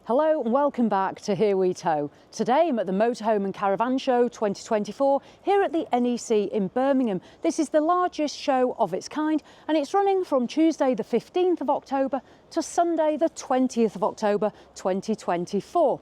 Hello and welcome back to Here We Tow. Today I'm at the Motorhome and Caravan Show 2024 here at the NEC in Birmingham. This is the largest show of its kind and it's running from Tuesday the 15th of October to Sunday the 20th of October 2024.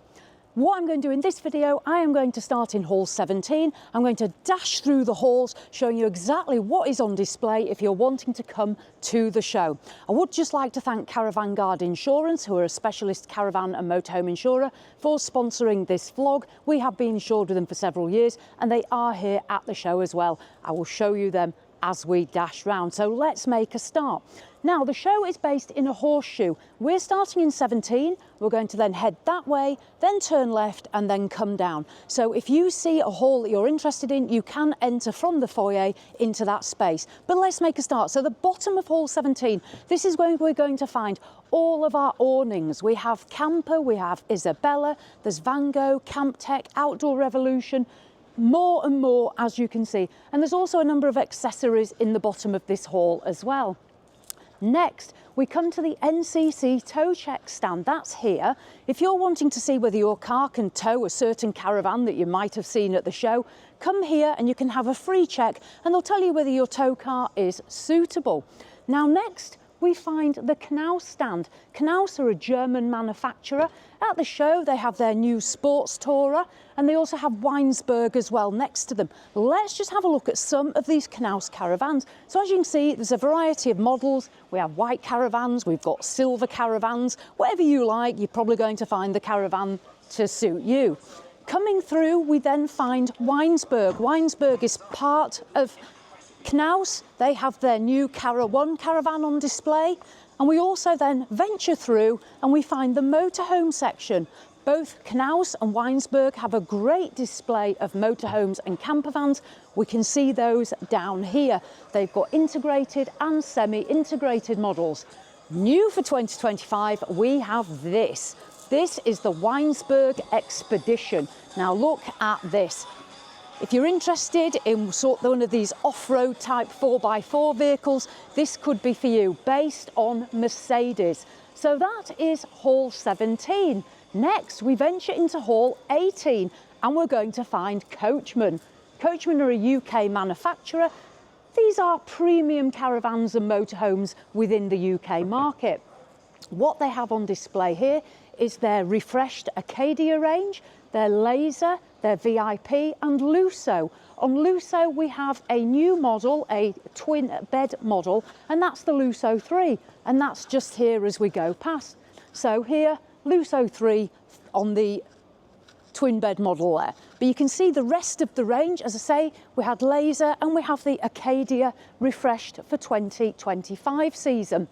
What I'm going to do in this video, I am going to start in Hall 17. I'm going to dash through the halls, showing you exactly what is on display if you're wanting to come to the show. I would just like to thank Caravan Guard Insurance, who are a specialist caravan and motorhome insurer, for sponsoring this vlog. We have been insured with them for several years and they are here at the show as well. I will show you them as we dash round. So let's make a start. Now, the show is based in a horseshoe. We're starting in 17. We're going to then head that way, then turn left and then come down. So if you see a hall that you're interested in, you can enter from the foyer into that space. But let's make a start. So the bottom of Hall 17, this is where we're going to find all of our awnings. We have Camper, we have Isabella, there's Van Gogh, Camp Tech, Outdoor Revolution, more and more as you can see. And there's also a number of accessories in the bottom of this hall as well. Next, we come to the NCC tow check stand. That's here. If you're wanting to see whether your car can tow a certain caravan that you might have seen at the show, come here and you can have a free check and they'll tell you whether your tow car is suitable. Now next, we find the Canal stand. Canal are a German manufacturer. At the show, they have their new sports tourer and they also have Weinsberg as well next to them. Let's just have a look at some of these Canal caravans. So as you can see, there's a variety of models. We have white caravans, we've got silver caravans. Whatever you like, you're probably going to find the caravan to suit you. Coming through, we then find Weinsberg. Weinsberg is part of Canal. They have their new Caravan caravan on display, and we also then venture through and we find the motorhome section. Both Canal and Weinsberg have a great display of motorhomes and campervans. We can see those down here. They've got integrated and semi-integrated models. New for 2025, we have this. This is the Weinsberg Expedition. Now look at this. If you're interested in one of these off-road type 4x4 vehicles, this could be for you, based on Mercedes. So that is Hall 17. Next, we venture into Hall 18 and we're going to find Coachman. Coachman are a UK manufacturer. These are premium caravans and motorhomes within the UK market. What they have on display here is their refreshed Acadia range, their Laser, their VIP and Lusso. On Lusso we have a new model, a twin bed model, and that's the Lusso 3, and that's just here as we go past. So here, Lusso 3 on the twin bed model there. But you can see the rest of the range. As I say, we had Laser and we have the Acadia refreshed for 2025 season.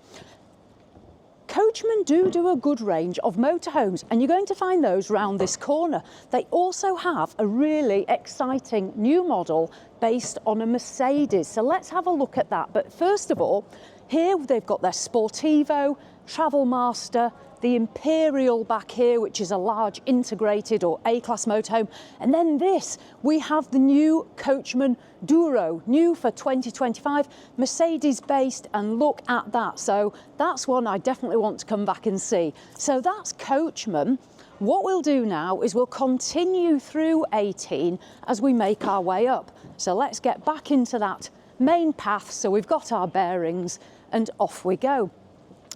Coachman do a good range of motorhomes and you're going to find those round this corner. They also have a really exciting new model based on a Mercedes. So let's have a look at that. But first of all, here they've got their Sportivo, Travel Master, the Imperial back here, which is a large integrated or A-class motorhome. And then this, we have the new Coachman Duro, new for 2025, Mercedes based, and look at that. So that's one I definitely want to come back and see. So that's Coachman. What we'll do now is we'll continue through 18 as we make our way up. So let's get back into that main path so we've got our bearings and off we go.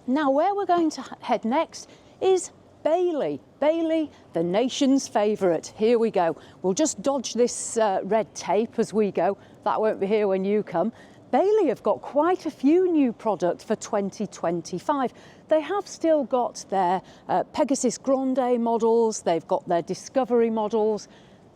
Now, where we're going to head next is Bailey. Bailey, the nation's favourite. Here we go. We'll just dodge this red tape as we go. That won't be here when you come. Bailey have got quite a few new products for 2025. They have still got their Pegasus Grande models. They've got their Discovery models.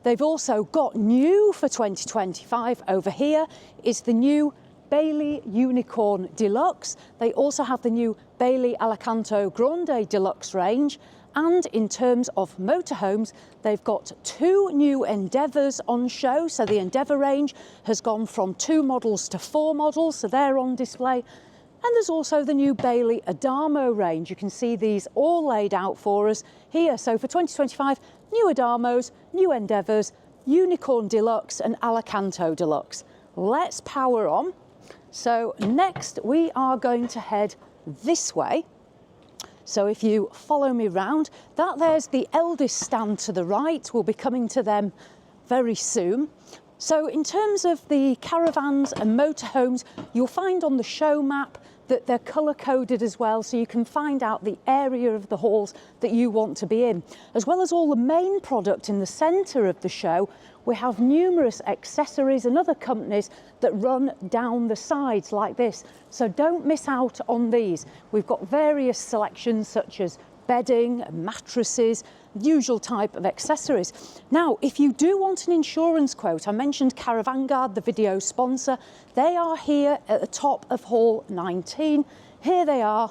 They've also got new for 2025 over here is the new Bailey Unicorn Deluxe. They also have the new Bailey Alicanto Grande Deluxe range. And in terms of motorhomes, they've got two new Endeavours on show. So the Endeavour range has gone from 2 models to 4 models, so they're on display. And there's also the new Bailey Adamo range. You can see these all laid out for us here. So for 2025, new Adamos, new Endeavours, Unicorn Deluxe and Alicanto Deluxe. Let's power on. So next we are going to head this way. So if you follow me round, there's the Eldis stand to the right. We'll be coming to them very soon. So in terms of the caravans and motorhomes, you'll find on the show map that they're colour coded as well, so you can find out the area of the halls that you want to be in. As well as all the main product in the centre of the show, we have numerous accessories and other companies that run down the sides like this. So don't miss out on these. We've got various selections such as bedding, mattresses, usual type of accessories. Now, if you do want an insurance quote, I mentioned Caravan Guard, the video sponsor. They are here at the top of hall 19. Here they are,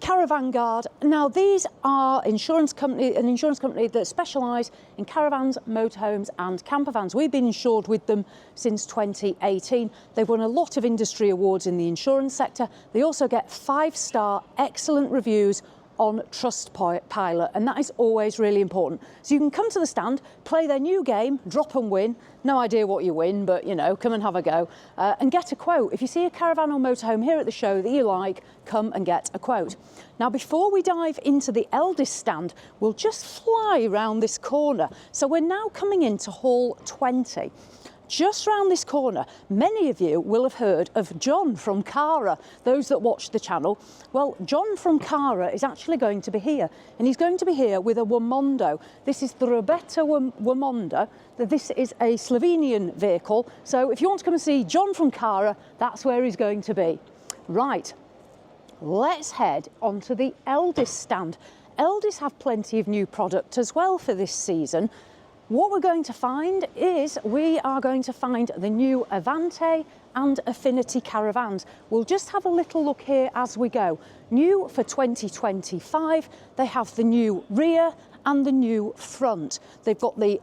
Caravan Guard. Now, these are an insurance company that specialise in caravans, motorhomes and campervans. We've been insured with them since 2018. They've won a lot of industry awards in the insurance sector. They also get 5-star excellent reviews on Trustpilot, and that is always really important. So you can come to the stand, play their new game, drop and win. No idea what you win, but you know, come and have a go and get a quote. If you see a caravan or motorhome here at the show that you like, come and get a quote. Now, before we dive into the Eldis stand, we'll just fly around this corner. So we're now coming into hall 20. Just round this corner, many of you will have heard of John from Cara, those that watch the channel. Well, John from Cara is actually going to be here, and he's going to be here with a Wamondo. This is the Roberta Wamondo. This is a Slovenian vehicle, so if you want to come and see John from Cara, that's where he's going to be. Right, let's head onto the Eldis stand. Eldis have plenty of new product as well for this season. What we're going to find is we are going to find the new Avante and Affinity caravans. We'll just have a little look here as we go. New for 2025, they have the new rear and the new front. They've got the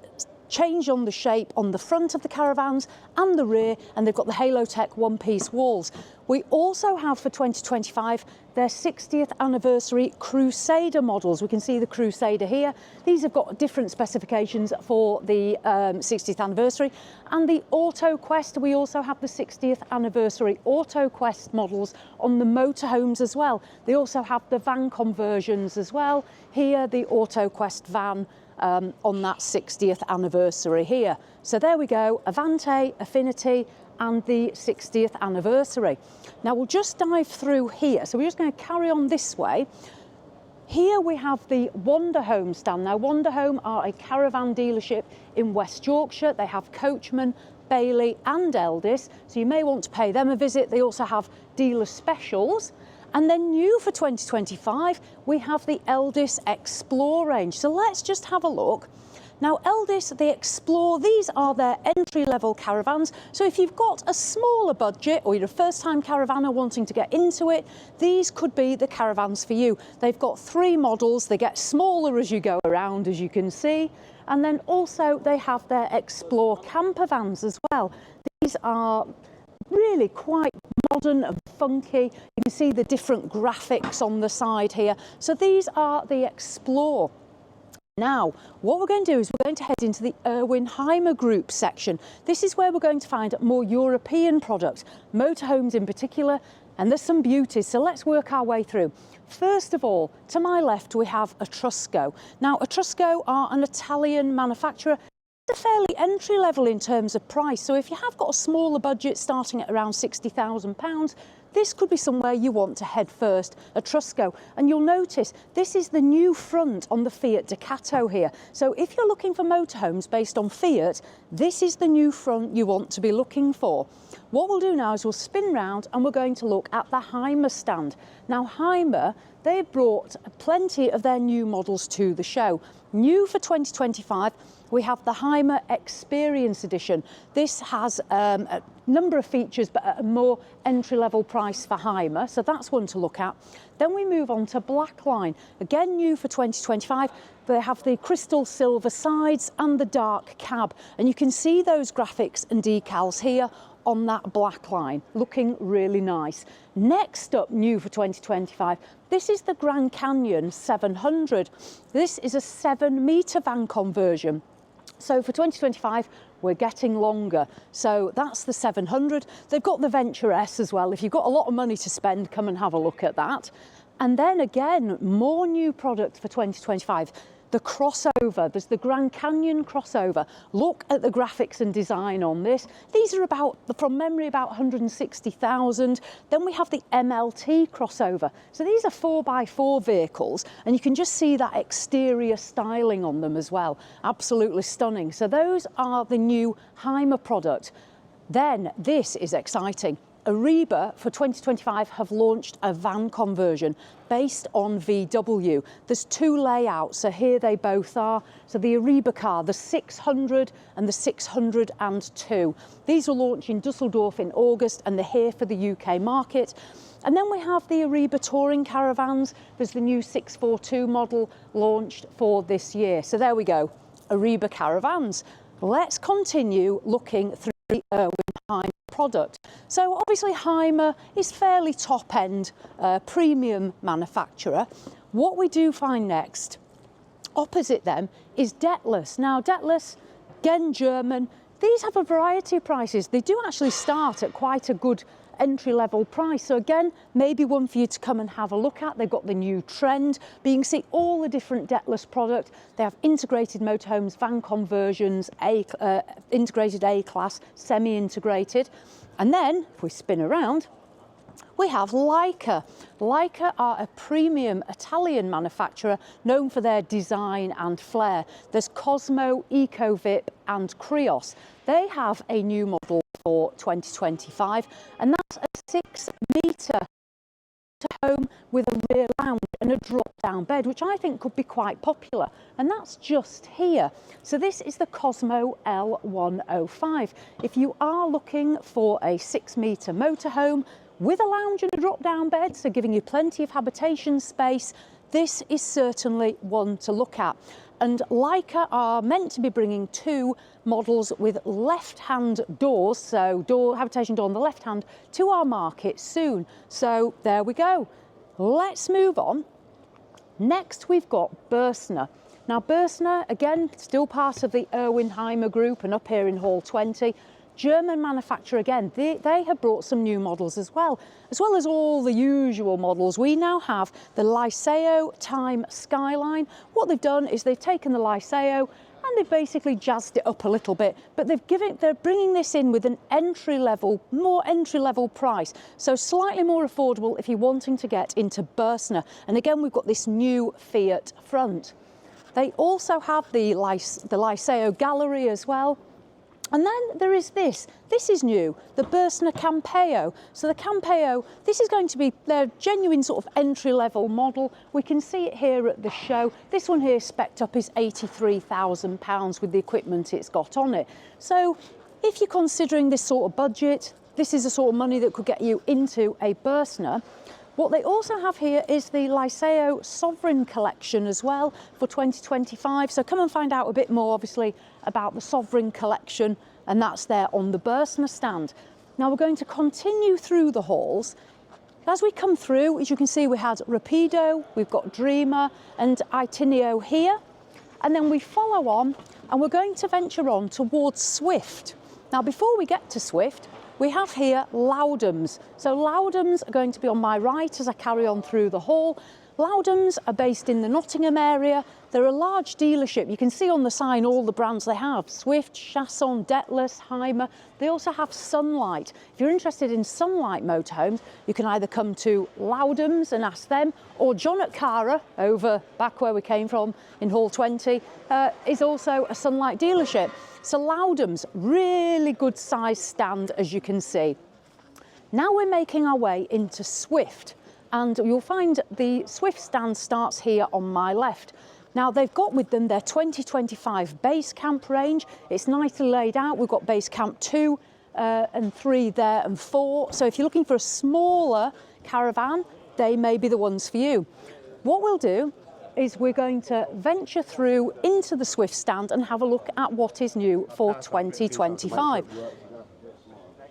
change on the shape on the front of the caravans and the rear, and they've got the Halotech one-piece walls. We also have for 2025 their 60th anniversary Crusader models. We can see the Crusader here. These have got different specifications for the 60th anniversary. And the AutoQuest, we also have the 60th anniversary AutoQuest models on the motorhomes as well. They also have the van conversions as well. Here, the AutoQuest van on that 60th anniversary here. So there we go, Avante, Affinity and the 60th anniversary. Now we'll just dive through here. So we're just going to carry on this way. Here we have the Motorhome stand. Now Motorhome are a caravan dealership in West Yorkshire. They have Coachman, Bailey and Eldis, so you may want to pay them a visit. They also have dealer specials. And then new for 2025, we have the Eldis Explore range. So let's just have a look. Now Eldis, the Explore, these are their entry-level caravans. So if you've got a smaller budget or you're a first-time caravanner wanting to get into it, these could be the caravans for you. They've got 3 models. They get smaller as you go around, as you can see. And then also they have their Explore campervans as well. These are really quite modern and funky. You can see the different graphics on the side here. So these are the Explore. Now, what we're going to do is we're going to head into the Irwin Himer group section. This is where we're going to find more European products, motorhomes in particular, and there's some beauties. So let's work our way through. First of all, to my left, we have Etrusco. Now, Etrusco are an Italian manufacturer. They're fairly entry level in terms of price. So if you have got a smaller budget starting at around £60,000, this could be somewhere you want to head first, Etrusco. And you'll notice this is the new front on the Fiat Ducato here. So if you're looking for motorhomes based on Fiat, this is the new front you want to be looking for. What we'll do now is we'll spin round and we're going to look at the Himer stand. Now Himer, they brought plenty of their new models to the show. New for 2025, we have the Himer Experience Edition. This has a number of features, but at a more entry-level price for Himer, so that's one to look at. Then we move on to Blackline. Again, new for 2025. They have the crystal silver sides and the dark cab, and you can see those graphics and decals here on that Blackline, looking really nice. Next up, new for 2025, this is the Grand Canyon 700. This is a 7-metre van conversion. So for 2025, we're getting longer. So that's the 700. They've got the Venture S as well. If you've got a lot of money to spend, come and have a look at that. And then again, more new products for 2025. The crossover, there's the Grand Canyon crossover. Look at the graphics and design on this. These are about, from memory, about 160,000. Then we have the MLT crossover. So these are 4x4 vehicles, and you can just see that exterior styling on them as well. Absolutely stunning. So those are the new Himer product. Then this is exciting. Ariba for 2025 have launched a van conversion based on VW. There's two layouts, so here they both are. So the Ariba car, the 600 and the 602. These will launch in Dusseldorf in August, and they're here for the UK market. And then we have the Ariba touring caravans. There's the new 642 model launched for this year. So there we go, Ariba caravans. Let's continue looking through the Irwin Himer product. So obviously Himer is fairly top-end premium manufacturer. What we do find next, opposite them, is Detless. Now Detless, again German, these have a variety of prices. They do actually start at quite a good entry-level price. So again, maybe one for you to come and have a look at. They've got the new trend, but you can see all the different Detless product. They have integrated motorhomes, van conversions, integrated A-class, semi-integrated. And then, if we spin around, we have Leica. Leica are a premium Italian manufacturer known for their design and flair. There's Cosmo, EcoVip and Krios. They have a new model for 2025, and that's a 6-metre home with a rear lounge and a drop-down bed, which I think could be quite popular, and that's just here. So this is the Cosmo L105. If you are looking for a 6-metre motorhome with a lounge and a drop-down bed, so giving you plenty of habitation space, this is certainly one to look at. And Leica are meant to be bringing two models with left-hand doors, so habitation door on the left hand, to our market soon. So there we go. Let's move on. Next we've got Bürstner. Now Bürstner, again, still part of the Irwin Himer group and up here in Hall 20. German manufacturer again, they have brought some new models as well as all the usual models. We now have the Liceo Time Skyline. What they've done is they've taken the Liceo and they've basically jazzed it up a little bit, but they're bringing this in with an more entry-level price, so slightly more affordable if you're wanting to get into Bürstner. And again, we've got this new Fiat front. They also have the Liceo Gallery as well. And then there is this is new, the Bürstner Campeo. So the Campeo, this is going to be their genuine sort of entry-level model. We can see it here at the show. This one here spec'd up is £83,000 with the equipment it's got on it. So if you're considering this sort of budget, this is the sort of money that could get you into a Bürstner. What they also have here is the Liceo Sovereign Collection as well for 2025. So come and find out a bit more, obviously, about the Sovereign Collection, and that's there on the Bürstner stand. Now we're going to continue through the halls. As we come through, as you can see, we had Rapido, we've got Dreamer and Itineo here. And then we follow on, and we're going to venture on towards Swift. Now before we get to Swift, we have here Loudons. So Loudons are going to be on my right as I carry on through the hall. Loudons are based in the Nottingham area. They're a large dealership. You can see on the sign all the brands they have: Swift, Chasson, Detless, Himer. They also have Sunlight. If you're interested in Sunlight motorhomes, you can either come to Loudons and ask them, or John at Cara, over back where we came from in Hall 20, is also a Sunlight dealership. So Loudons, really good size stand, as you can see. Now we're making our way into Swift, and you'll find the Swift stand starts here on my left. Now they've got with them their 2025 base camp range. It's nicely laid out. We've got base camp 2 and 3 there and 4. So if you're looking for a smaller caravan, they may be the ones for you. What we'll do is we're going to venture through into the Swift stand and have a look at what is new for 2025.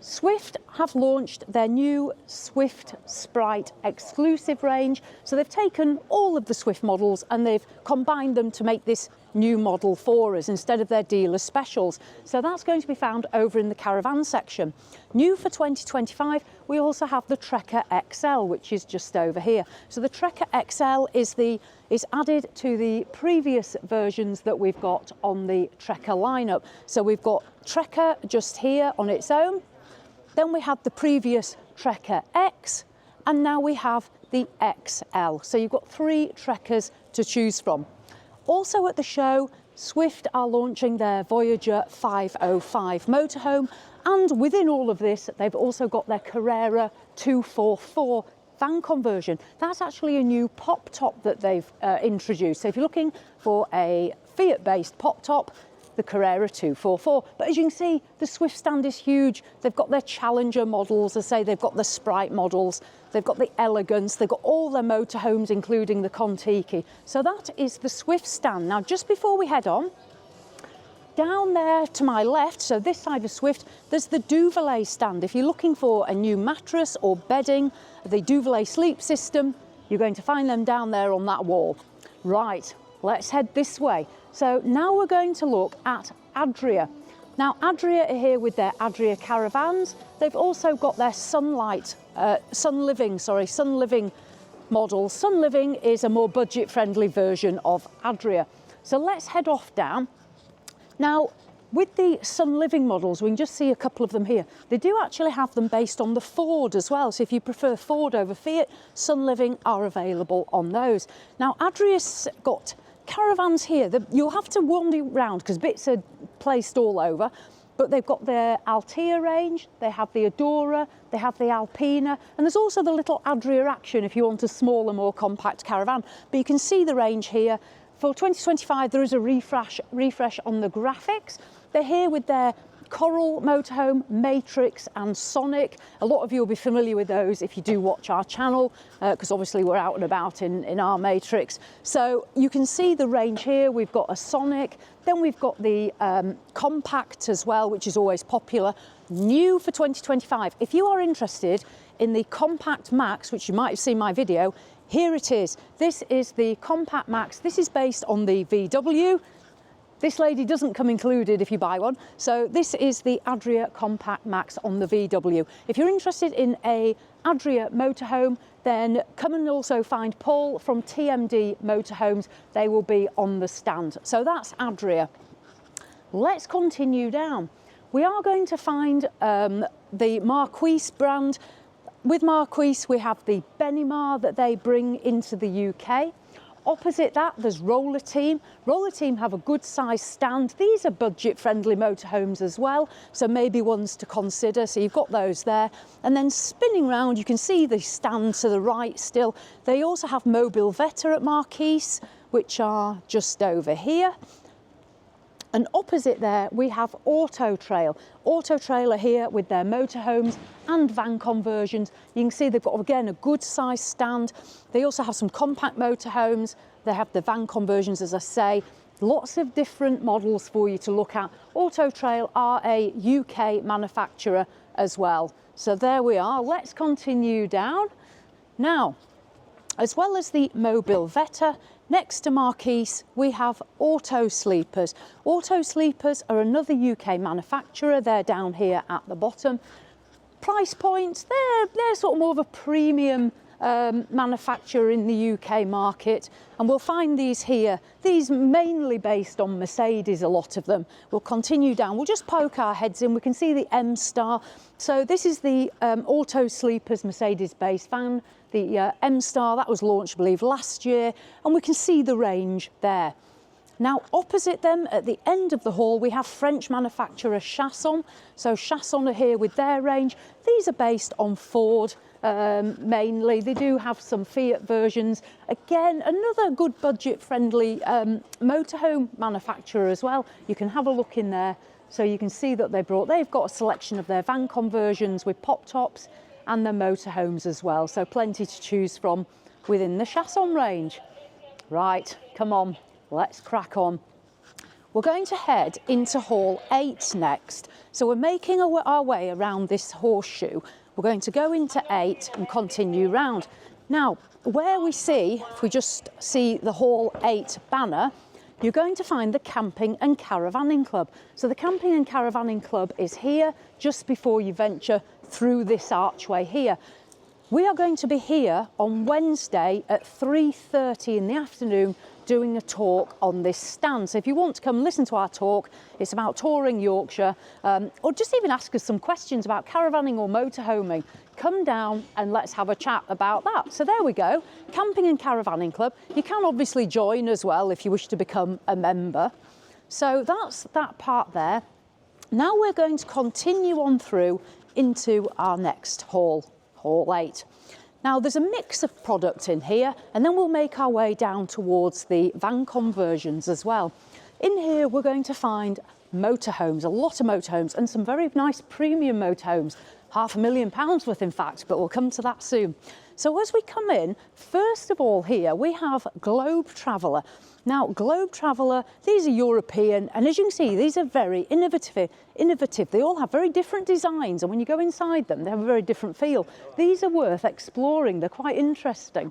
Swift have launched their new Swift Sprite exclusive range. So they've taken all of the Swift models and they've combined them to make this new model for us instead of their dealer specials. So that's going to be found over in the caravan section. New for 2025, we also have the Trekker XL, which is just over here. So the Trekker XL is added to the previous versions that we've got on the Trekker lineup. So we've got Trekker just here on its own. Then we had the previous Trekker X, and now we have the XL. So you've got 3 Trekkers to choose from. Also at the show, Swift are launching their Voyager 505 motorhome, and within all of this, they've also got their Carrera 244 van conversion. That's actually a new pop top that they've introduced. So if you're looking for a Fiat-based pop top, the Carrera 244. But as you can see, the Swift stand is huge. They've got their Challenger models, I say they've got the Sprite models, they've got the Elegance, they've got all their motorhomes, including the Contiki. So that is the Swift stand. Now, just before we head on, down there to my left, so this side of Swift, there's the Duvalet stand. If you're looking for a new mattress or bedding, the Duvalet sleep system, you're going to find them down there on that wall. Right, let's head this way. So now we're going to look at Adria. Now Adria are here with their Adria Caravans. They've also got their Sun Living model. Sun Living is a more budget-friendly version of Adria. So let's head off down. Now, with the Sun Living models, we can just see a couple of them here. They do actually have them based on the Ford as well. So if you prefer Ford over Fiat, Sun Living are available on those. Now, Adria's got Caravans here. You'll have to wander around because bits are placed all over, but they've got their Altea range, they have the Adora, they have the Alpina, and there's also the little Adria Action if you want a smaller, more compact caravan. But you can see the range here. For 2025, there is a refresh on the graphics. They're here with their Coral motorhome, Matrix and Sonic. A lot of you will be familiar with those if you do watch our channel, because obviously we're out and about in our Matrix. So you can see the range here. We've got a Sonic, then we've got the Compact as well, which is always popular. New for 2025. If you are interested in the Compact Max, which you might have seen my video, here it is. This is the Compact Max. This is based on the VW. This lady doesn't come included if you buy one. So this is the Adria Compact Max on the VW. If you're interested in a Adria motorhome, then come and also find Paul from TMD Motorhomes. They will be on the stand. So that's Adria. Let's continue down. We are going to find the Marquise brand. With Marquise, we have the Benimar that they bring into the UK. Opposite that, there's Roller Team. Roller Team have a good size stand. These are budget-friendly motorhomes as well, so maybe ones to consider. So you've got those there. And then spinning round, you can see the stand to the right still. They also have Mobile Veta at Marquise, which are just over here. And opposite there, we have Auto Trail. Auto Trail are here with their motorhomes and van conversions. You can see they've got, again, a good size stand. They also have some compact motorhomes. They have the van conversions, as I say. Lots of different models for you to look at. Auto Trail are a UK manufacturer as well. So there we are. Let's continue down. Now, as well as the Mobile Veta, next to Marquise, we have Auto Sleepers. Auto Sleepers are another UK manufacturer. They're down here at the bottom. Price points, they're sort of more of a premium manufacturer in the UK market, and we'll find these here. These mainly based on Mercedes, a lot of them. We'll continue down. We'll just poke our heads in. We can see the M-Star. So this is the Auto Sleepers Mercedes-based van. The M-Star, that was launched, I believe, last year, and we can see the range there. Now, opposite them, at the end of the hall, we have French manufacturer Chasson. So Chasson are here with their range. These are based on Ford, mainly. They do have some Fiat versions. Again, another good budget-friendly motorhome manufacturer as well. You can have a look in there. So you can see that they've got a selection of their van conversions with pop-tops and their motorhomes as well. So plenty to choose from within the Chasson range. Right, come on, let's crack on. we're going to head into Hall 8 next. So we're making our way around this horseshoe. We're going to go into 8 and continue round. Now, where we see, if we just see the Hall 8 banner, you're going to find the Camping and Caravanning Club. So the Camping and Caravanning Club is here just before you venture through this archway here. We are going to be here on Wednesday at 3:30 in the afternoon doing a talk on this stand. So if you want to come listen to our talk, it's about touring Yorkshire, or just even ask us some questions about caravanning or motorhoming, come down and let's have a chat about that. So there we go, Camping and Caravanning Club. You can obviously join as well if you wish to become a member. So that's that part there. Now we're going to continue on through into our next hall, Hall 8. Now there's a mix of product in here, and then we'll make our way down towards the van conversions as well. In here we're going to find motorhomes, a lot of motorhomes, and some very nice premium motorhomes, £500,000 worth in fact, but we'll come to that soon. So as we come in, first of all here we have Globe Traveller. Now Globe Traveller, these are European, and as you can see these are very innovative. They all have very different designs, and when you go inside them they have a very different feel. These are worth exploring, they're quite interesting.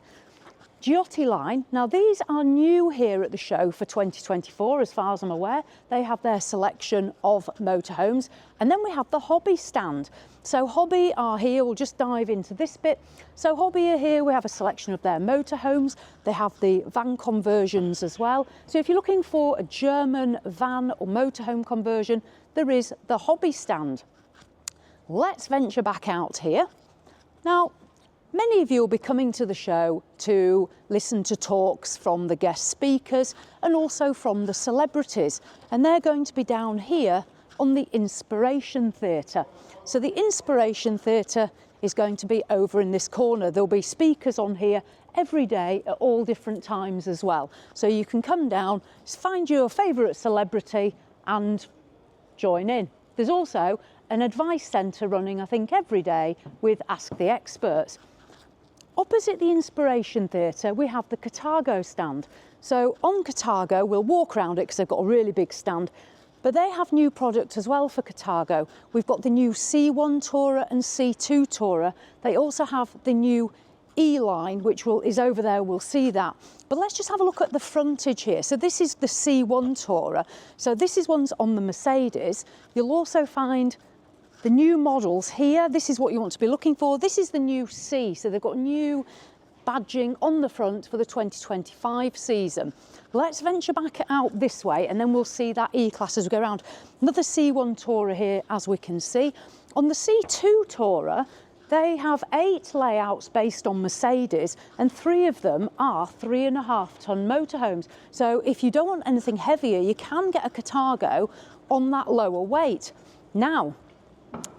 Giotti line, now these are new here at the show for 2024 as far as I'm aware. They have their selection of motorhomes, and then we have the Hobby stand. So Hobby are here, we'll just dive into this bit. So Hobby are here, we have a selection of their motorhomes. They have the van conversions as well. So if you're looking for a German van or motorhome conversion, there is the Hobby stand. Let's venture back out here. Now, many of you will be coming to the show to listen to talks from the guest speakers and also from the celebrities, and they're going to be down here on the Inspiration Theatre. So the Inspiration Theatre is going to be over in this corner. There'll be speakers on here every day at all different times as well. So you can come down, find your favourite celebrity and join in. There's also an advice centre running, I think, every day with Ask the Experts. Opposite the Inspiration Theatre, we have the Katago stand. So on Katago, we'll walk around it because they've got a really big stand, but they have new product as well for Katago. We've got the new C1 Tourer and C2 Tourer. They also have the new E-line, which is over there, we'll see that. But let's just have a look at the frontage here. So this is the C1 Tourer. So this is one's on the Mercedes. You'll also find the new models here. This is what you want to be looking for. This is the new C, so they've got new badging on the front for the 2025 season. Let's venture back out this way and then we'll see that E-Class as we go around. Another C1 Tourer here, as we can see. On the C2 Tourer, they have 8 layouts based on Mercedes, and 3 of them are 3.5-ton motorhomes. So if you don't want anything heavier, you can get a Katago on that lower weight. Now,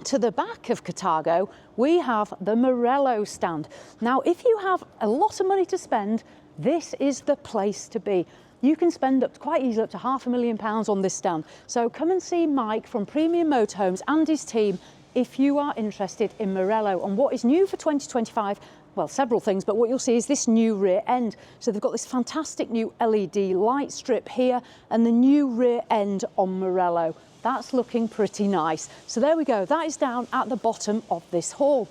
to the back of Katago, we have the Morello stand. Now, if you have a lot of money to spend, this is the place to be. You can spend quite easily up to £500,000 on this stand. So come and see Mike from Premium Motorhomes and his team if you are interested in Morello. And what is new for 2025? Well, several things, but what you'll see is this new rear end. So they've got this fantastic new LED light strip here and the new rear end on Morello. That's looking pretty nice. So there we go, that is down at the bottom of this hall.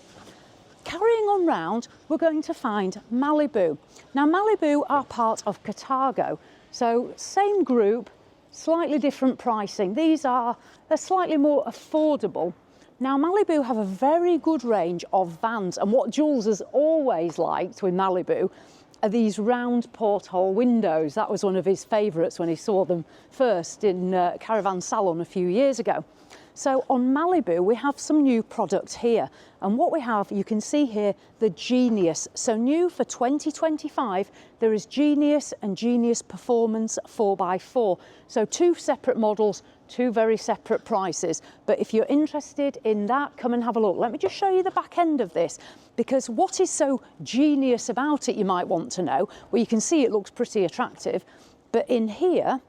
Carrying on round, we're going to find Malibu. Now Malibu are part of Katago, so same group, slightly different pricing. They're slightly more affordable. Now Malibu have a very good range of vans, and what Jules has always liked with Malibu are these round porthole windows. That was one of his favourites when he saw them first in Caravan Salon a few years ago. So on Malibu, we have some new product here. And what we have, you can see here, the Genius. So new for 2025, there is Genius and Genius Performance 4x4. So 2 separate models, 2 very separate prices. But if you're interested in that, come and have a look. Let me just show you the back end of this, because what is so genius about it, you might want to know. Well, you can see it looks pretty attractive, but in here,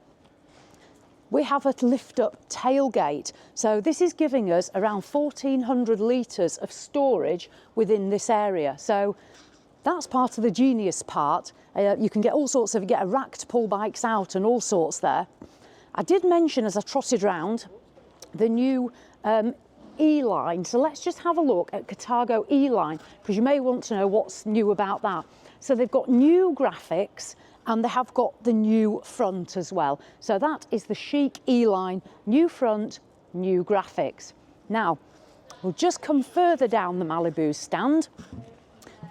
we have a lift-up tailgate. So this is giving us around 1,400 litres of storage within this area. So that's part of the Genius part. You can get all sorts of, get a rack to pull bikes out and all sorts there. I did mention as I trotted round the new E-line. So let's just have a look at Katago E-line, because you may want to know what's new about that. So they've got new graphics and they have got the new front as well. So that is the chic E-line, new front, new graphics. Now, we'll just come further down the Malibu stand.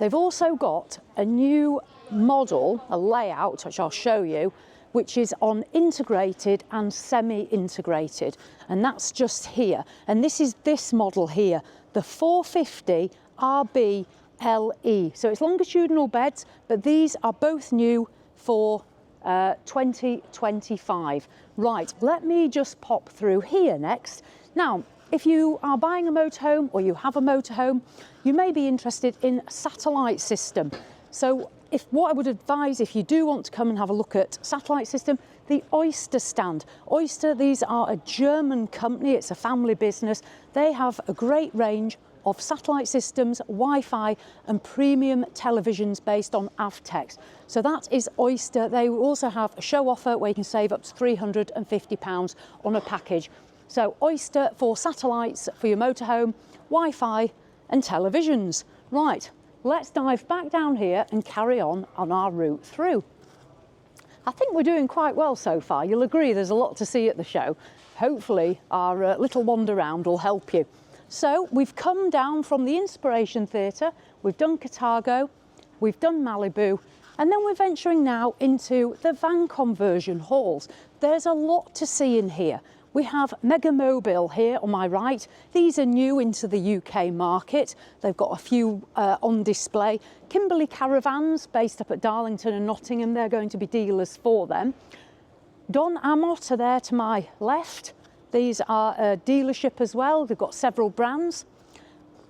They've also got a new model, a layout, which I'll show you, which is on integrated and semi-integrated, and that's just here. And this is this model here, the 450 RB LE. So it's longitudinal beds, but these are both new for 2025. Right, let me just pop through here next. Now, if you are buying a motorhome or you have a motorhome, you may be interested in a satellite system. So what I would advise, if you do want to come and have a look at satellite system, the Oyster stand. Oyster, these are a German company, it's a family business. They have a great range of satellite systems, Wi-Fi and premium televisions based on Avtex. So that is Oyster. They also have a show offer where you can save up to £350 on a package. So Oyster for satellites for your motorhome, Wi-Fi and televisions. Right. Let's dive back down here and carry on our route through. I think we're doing quite well so far. You'll agree there's a lot to see at the show. Hopefully our little wander round will help you. So we've come down from the Inspiration Theatre, we've done Katago, we've done Malibu, and then we're venturing now into the van conversion halls. There's a lot to see in here. We have Mega Mobile here on my right. These are new into the UK market. They've got a few on display. Kimberley Caravans, based up at Darlington and Nottingham, they're going to be dealers for them. Don Amott are there to my left. These are a dealership as well. They've got several brands.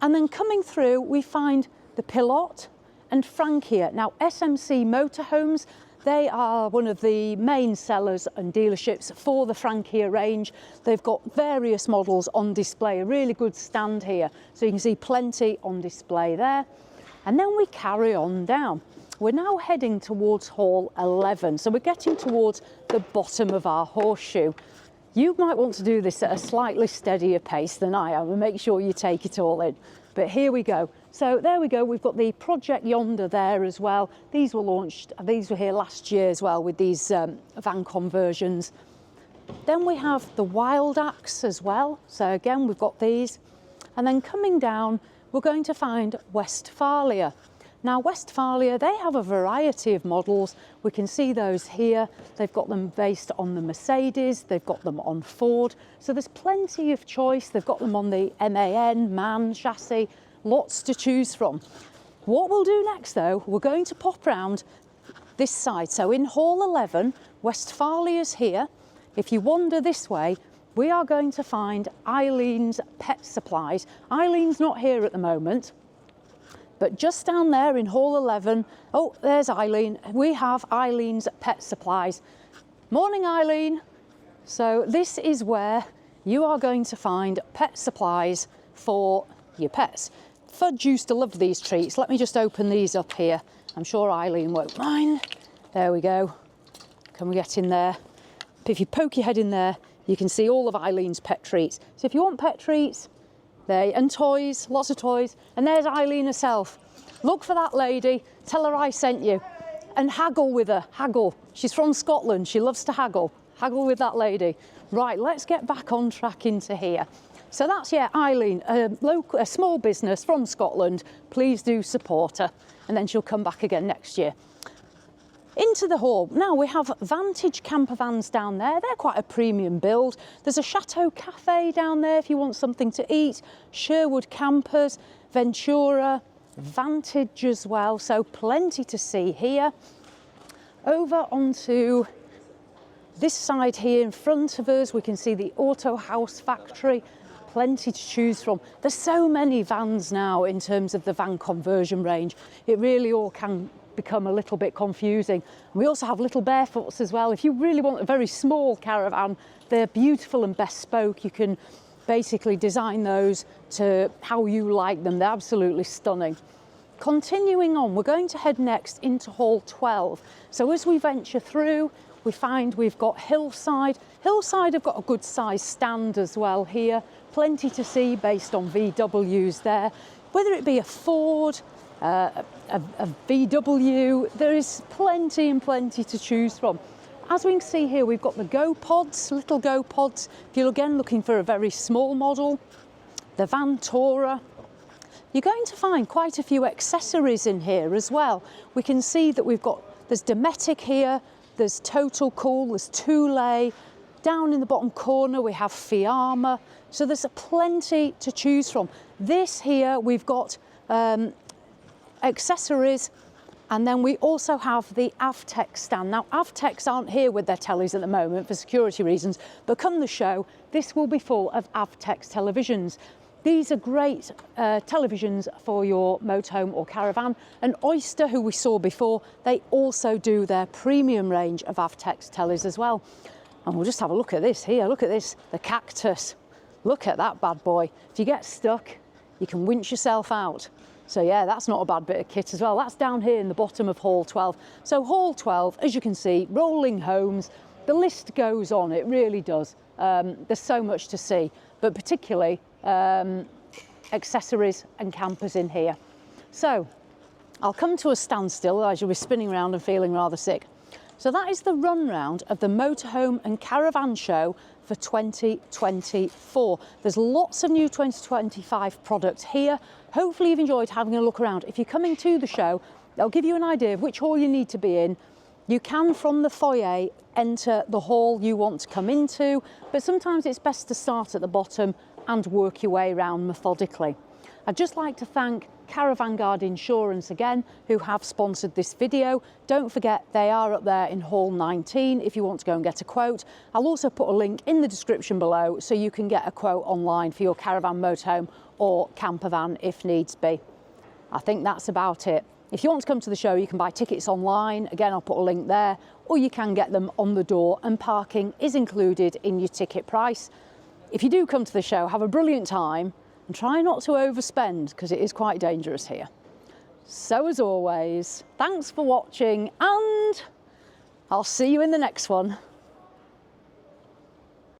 And then coming through, we find the Pilot and Frankia. Now, SMC Motorhomes, they are one of the main sellers and dealerships for the Frankia range. They've got various models on display, a really good stand here. So you can see plenty on display there. And then we carry on down. We're now heading towards Hall 11. So we're getting towards the bottom of our horseshoe. You might want to do this at a slightly steadier pace than I am and make sure you take it all in. But here we go. So there we go, we've got the Project Yonder there as well. These were launched, these were here last year as well with these van conversions. Then we have the Wild Axe as well. So again, we've got these. And then coming down, we're going to find Westfaria. Now Westfaria, they have a variety of models. We can see those here. They've got them based on the Mercedes, they've got them on Ford. So there's plenty of choice. They've got them on the MAN chassis, lots to choose from. What we'll do next though, we're going to pop round this side. So in Hall 11, Westfalia's here. If you wander this way, we are going to find Eileen's Pet Supplies. Eileen's not here at the moment, but just down there in Hall 11, oh, there's Eileen. We have Eileen's Pet Supplies. Morning, Eileen. So this is where you are going to find pet supplies for your pets. Fudge used to love these treats. Let me just open these up here. I'm sure Eileen won't mind. There we go. Can we get in there? If you poke your head in there, you can see all of Eileen's pet treats. So if you want pet treats, and toys, lots of toys. And there's Eileen herself. Look for that lady, tell her I sent you. And haggle with her, haggle. She's from Scotland, she loves to haggle. Haggle with that lady. Right, let's get back on track into here. So that's, yeah, Eileen, a small business from Scotland. Please do support her. And then she'll come back again next year. Into the hall. Now we have Vantage Campervans down there. They're quite a premium build. There's a Chateau Cafe down there if you want something to eat. Sherwood Campers, Ventura, Vantage as well. So plenty to see here. Over onto this side here in front of us, we can see the Auto House factory. Plenty to choose from. There's so many vans now in terms of the van conversion range. It really all can become a little bit confusing. We also have little barefoots as well. If you really want a very small caravan, they're beautiful and bespoke. You can basically design those to how you like them. They're absolutely stunning. Continuing on, we're going to head next into Hall 12. So as we venture through, we find we've got Hillside. Hillside have got a good size stand as well here. Plenty to see based on VWs there. Whether it be a Ford, a VW, there is plenty and plenty to choose from. As we can see here, we've got the Go Pods, little Go Pods. If you're again looking for a very small model, the Vantora. You're going to find quite a few accessories in here as well. We can see that there's Dometic here, there's Total Cool, there's Thule. Down in the bottom corner, we have Fiamma. So there's plenty to choose from. This here, we've got accessories, and then we also have the Avtech stand. Now, Avtechs aren't here with their tellies at the moment for security reasons, but come the show, this will be full of Avtech's televisions. These are great televisions for your motorhome or caravan. And Oyster, who we saw before, they also do their premium range of Avtech's tellies as well. And we'll just have a look at this here. Look at this, the Cactus. Look at that bad boy. If you get stuck, you can winch yourself out. So yeah, that's not a bad bit of kit as well. That's down here in the bottom of Hall 12. So Hall 12, as you can see, rolling homes, the list goes on, it really does. There's so much to see, but particularly accessories and campers in here. So I'll come to a standstill as you'll be spinning around and feeling rather sick. So that is the run round of the Motorhome and Caravan Show for 2024. There's lots of new 2025 products here. Hopefully you've enjoyed having a look around. If you're coming to the show, they'll give you an idea of which hall you need to be in. You can, from the foyer, enter the hall you want to come into, but sometimes it's best to start at the bottom and work your way around methodically. I'd just like to thank Caravan Guard Insurance again, who have sponsored this video. Don't forget, they are up there in Hall 19 if you want to go and get a quote. I'll also put a link in the description below so you can get a quote online for your caravan, motorhome or campervan if needs be. I think that's about it. If you want to come to the show, you can buy tickets online. Again, I'll put a link there, or you can get them on the door, and parking is included in your ticket price. If you do come to the show, have a brilliant time and try not to overspend because it is quite dangerous here. So as always, thanks for watching, and I'll see you in the next one.